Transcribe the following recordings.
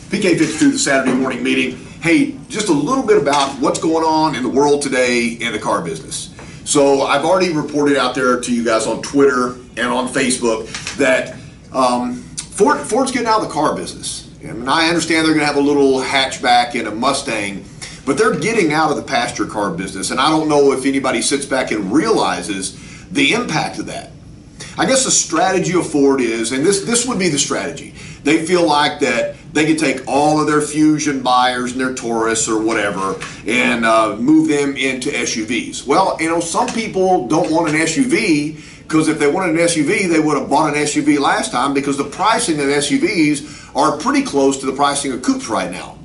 PK52, the Saturday morning meeting. Hey, just a little bit about what's going on in the world today in the car business. So I've already reported out there to you guys on Twitter and on Facebook that Ford's getting out of the car business. And I understand they're going to have a little hatchback and a Mustang, but they're getting out of the passenger car business. And I don't know if anybody sits back and realizes the impact of that. I guess the strategy of Ford is, and this would be the strategy, they feel like that they can take all of their Fusion buyers and their Taurus or whatever and move them into SUVs. Well, you know, some people don't want an SUV because if they wanted an SUV, they would have bought an SUV last time because the pricing of SUVs are pretty close to the pricing of coupes right now.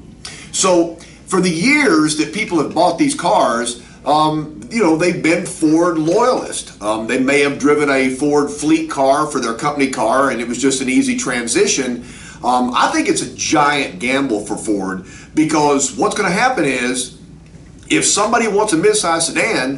So for the years that people have bought these cars, you know, they've been Ford loyalists. They may have driven a Ford fleet car for their company car and it was just an easy transition. I think it's a giant gamble for Ford because what's going to happen is if somebody wants a midsize sedan,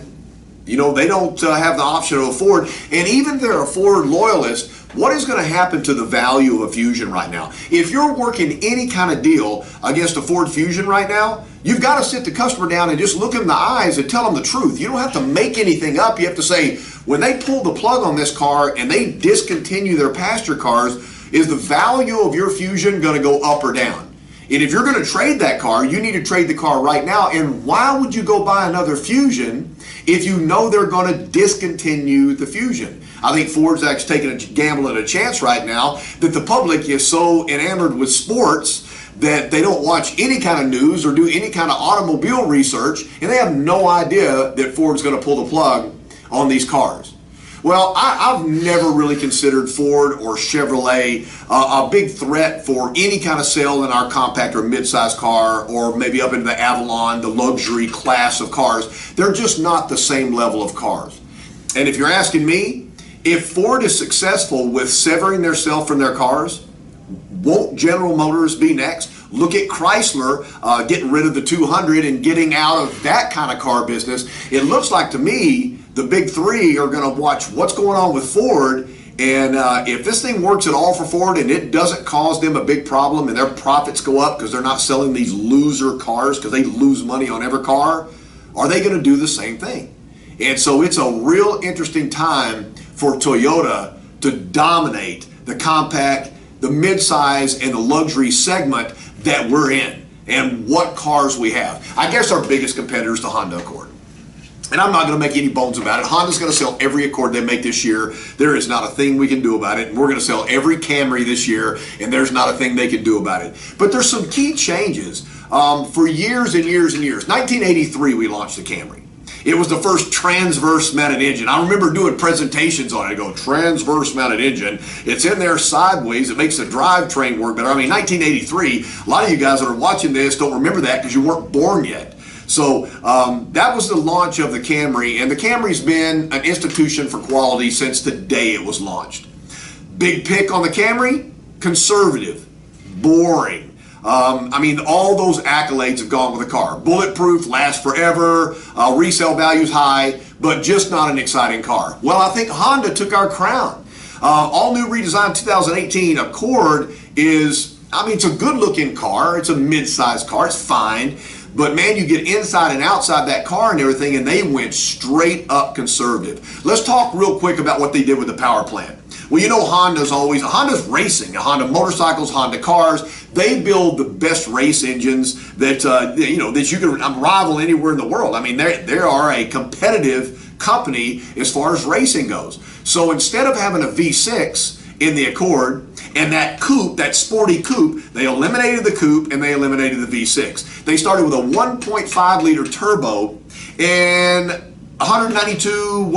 you know, they don't have the option of a Ford. And even if they're a Ford loyalist, what is going to happen to the value of a Fusion right now? If you're working any kind of deal against a Ford Fusion right now, you've got to sit the customer down and just look him in the eyes and tell them the truth. You don't have to make anything up. You have to say, when they pull the plug on this car and they discontinue their passenger cars, is the value of your Fusion going to go up or down? And if you're going to trade that car, you need to trade the car right now. And why would you go buy another Fusion if you know they're going to discontinue the Fusion? I think Ford's actually taking a gamble and a chance right now that the public is so enamored with sports that they don't watch any kind of news or do any kind of automobile research, and they have no idea that Ford's going to pull the plug on these cars. Well, I've never really considered Ford or Chevrolet a big threat for any kind of sale in our compact or midsize car or maybe up into the Avalon, the luxury class of cars. They're just not the same level of cars. And if you're asking me, if Ford is successful with severing themselves from their cars, won't General Motors be next? Look at Chrysler getting rid of the 200 and getting out of that kind of car business. It looks like to me the big three are going to watch what's going on with Ford, and if this thing works at all for Ford and it doesn't cause them a big problem and their profits go up because they're not selling these loser cars because they lose money on every car, are they going to do the same thing? And so it's a real interesting time for Toyota to dominate the compact, the midsize, and the luxury segment that we're in and what cars we have. I guess our biggest competitor is the Honda Accord. And I'm not going to make any bones about it. Honda's going to sell every Accord they make this year. There is not a thing we can do about it. And we're going to sell every Camry this year, and there's not a thing they can do about it. But there's some key changes. For years and years and years. 1983, we launched the Camry. It was the first transverse mounted engine. I remember doing presentations on it. I go, transverse mounted engine. It's in there sideways. It makes the drivetrain work better. I mean, 1983, a lot of you guys that are watching this don't remember that because you weren't born yet. So that was the launch of the Camry, and the Camry's been an institution for quality since the day it was launched. Big pick on the Camry, conservative, boring. I mean, all those accolades have gone with the car. Bulletproof, lasts forever, resale value's high, but just not an exciting car. Well, I think Honda took our crown. All new redesigned 2018 Accord is, I mean, it's a good looking car. It's a mid-sized car. It's fine. But man, you get inside and outside that car and everything, and they went straight up conservative. Let's talk real quick about what they did with the power plant. Well, you know, Honda's racing. Honda motorcycles, Honda cars. They build the best race engines that you know, that you can rival anywhere in the world. I mean, they are a competitive company as far as racing goes. So instead of having a V6 in the Accord and that coupe, that sporty coupe, they eliminated the coupe and they eliminated the V6. They started with a 1.5 liter turbo and 192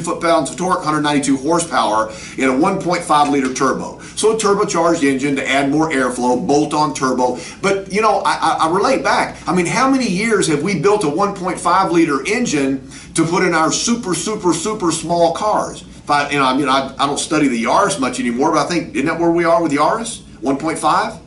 foot-pounds of torque, 192 horsepower in a 1.5 liter turbo. So a turbocharged engine to add more airflow, bolt-on turbo. But you know, I relate back. I mean, how many years have we built a 1.5 liter engine to put in our super small cars? I don't study the Yaris much anymore, but I think, isn't that where we are with Yaris? 1.5?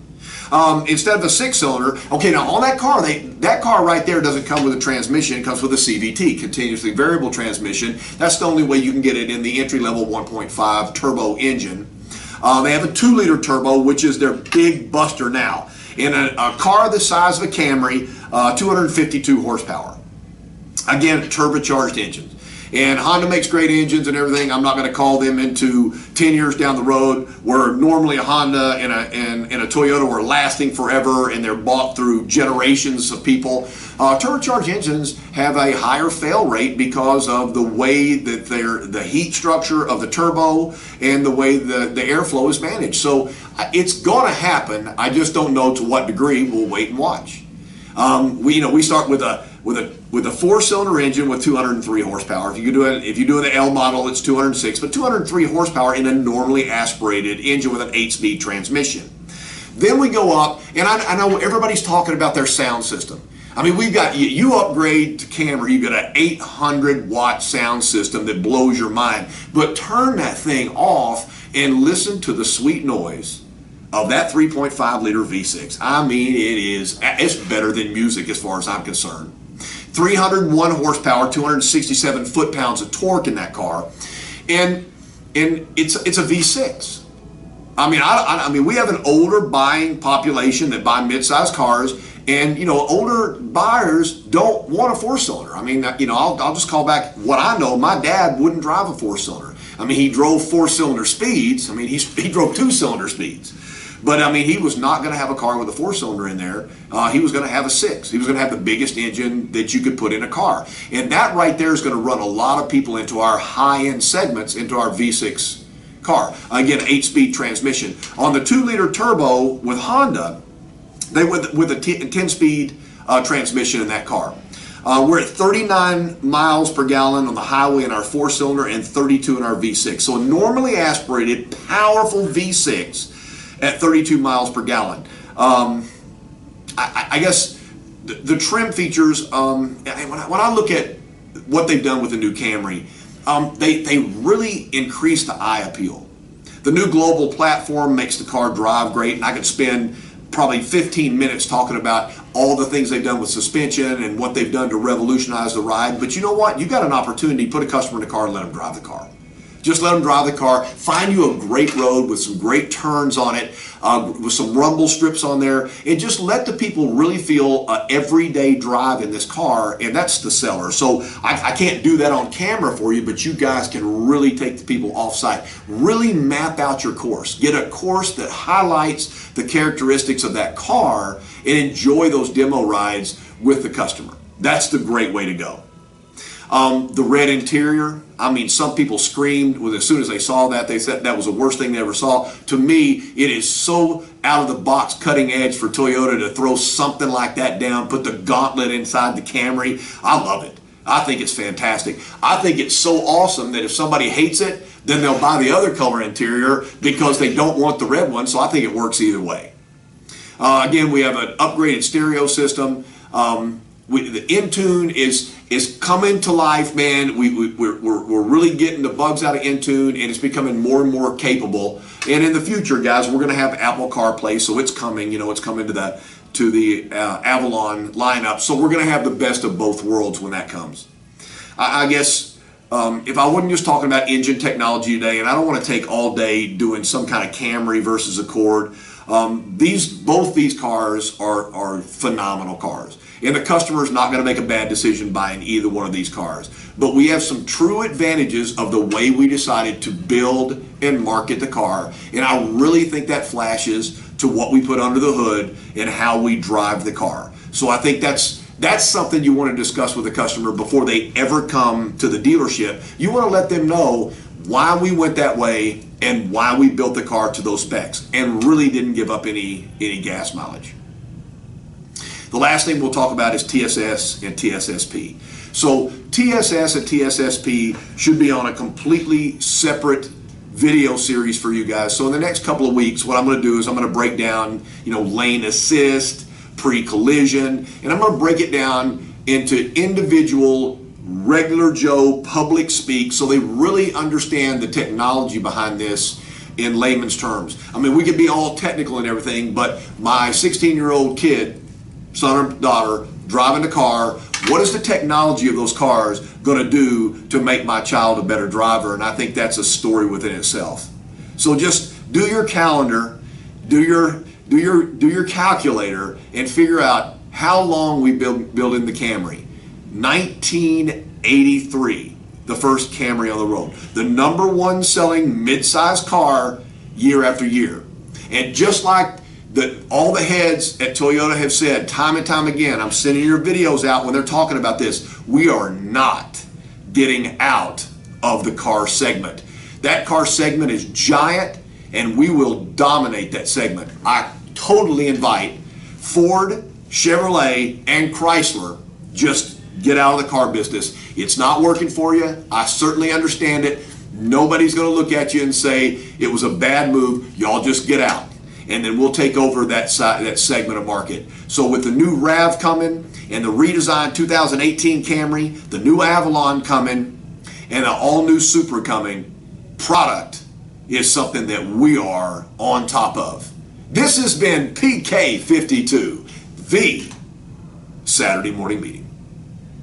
Instead of a 6-cylinder. Okay, now on that car, that car right there doesn't come with a transmission. It comes with a CVT, continuously variable transmission. That's the only way you can get it in the entry-level 1.5 turbo engine. They have a 2-liter turbo, which is their big buster now. In a car the size of a Camry, 252 horsepower. Again, turbocharged engines. And Honda makes great engines and everything. I'm not going to call them into 10 years down the road where normally a Honda and a Toyota were lasting forever and they're bought through generations of people. Turbocharged engines have a higher fail rate because of the way that the heat structure of the turbo and the way the airflow is managed. So it's going to happen. I just don't know to what degree. We'll wait and watch. We start with a 4-cylinder engine with 203 horsepower. If you do the L model, it's 206, but 203 horsepower in a normally aspirated engine with an 8-speed transmission. Then we go up, and I know everybody's talking about their sound system. I mean, we've got, you upgrade to Camry, you got an 800-watt sound system that blows your mind. But turn that thing off and listen to the sweet noise of that 3.5-liter V6. I mean, it's better than music as far as I'm concerned. 301 horsepower, 267 foot-pounds of torque in that car, and it's a V6. I mean, we have an older buying population that buy mid-sized cars, and older buyers don't want a 4-cylinder. I mean, I'll just call back what I know. My dad wouldn't drive a 4-cylinder. I mean, he drove 4-cylinder speeds. I mean, he drove 2-cylinder speeds. But I mean, he was not going to have a car with a 4-cylinder in there. He was going to have a 6. He was going to have the biggest engine that you could put in a car. And that right there is going to run a lot of people into our high-end segments, into our V6 car. Again, 8-speed transmission. On the 2-liter turbo with Honda, they went with a 10-speed transmission in that car. We're at 39 miles per gallon on the highway in our 4-cylinder and 32 in our V6. So a normally aspirated, powerful V6 at 32 miles per gallon. I guess the trim features, when I look at what they've done with the new Camry, they really increase the eye appeal. The new global platform makes the car drive great, and I could spend probably 15 minutes talking about all the things they've done with suspension and what they've done to revolutionize the ride. But you know what? You got an opportunity to put a customer in the car and let them drive the car. Just let them drive the car, find you a great road with some great turns on it, with some rumble strips on there, and just let the people really feel everyday drive in this car, and that's the seller. So I can't do that on camera for you, but you guys can really take the people off-site. Really map out your course. Get a course that highlights the characteristics of that car and enjoy those demo rides with the customer. That's the great way to go. The red interior, I mean, some people screamed as soon as they saw that. They said that was the worst thing they ever saw. To me, it is so out of the box, cutting edge for Toyota to throw something like that down, put the gauntlet inside the Camry. I love it. I think it's fantastic. I think it's so awesome that if somebody hates it, then they'll buy the other color interior because they don't want the red one. So I think it works either way. Again, we have an upgraded stereo system. The Intune is coming to life, man. We're really getting the bugs out of Intune, and it's becoming more and more capable. And in the future, guys, we're going to have Apple CarPlay, so it's coming. It's coming to the Avalon lineup. So we're going to have the best of both worlds when that comes. I guess if I wasn't just talking about engine technology today, and I don't want to take all day doing some kind of Camry versus Accord. Both these cars are phenomenal cars. And the customer is not going to make a bad decision buying either one of these cars. But we have some true advantages of the way we decided to build and market the car. And I really think that flashes to what we put under the hood and how we drive the car. So I think that's something you want to discuss with the customer before they ever come to the dealership. You want to let them know why we went that way and why we built the car to those specs and really didn't give up any gas mileage. The last thing we'll talk about is TSS and TSSP. So TSS and TSSP should be on a completely separate video series for you guys. So in the next couple of weeks, what I'm going to do is I'm going to break down, lane assist, pre-collision, and I'm going to break it down into individual regular Joe public speak so they really understand the technology behind this in layman's terms. I mean, we could be all technical and everything, but my 16-year-old kid, son or daughter, driving the car, what is the technology of those cars going to do to make my child a better driver? And I think that's a story within itself. So just Do your calendar, do your calculator, and figure out how long we building the Camry. 1983, the first Camry on the road. The number one selling midsize car year after year. And just like all the heads at Toyota have said time and time again, I'm sending your videos out when they're talking about this, we are not getting out of the car segment. That car segment is giant, and we will dominate that segment. I totally invite Ford, Chevrolet, and Chrysler, just get out of the car business. It's not working for you. I certainly understand it. Nobody's going to look at you and say it was a bad move. Y'all just get out, and then we'll take over that segment of market. So with the new RAV coming and the redesigned 2018 Camry, the new Avalon coming, and an all-new Supra coming, product is something that we are on top of. This has been PK52, the Saturday Morning Meeting.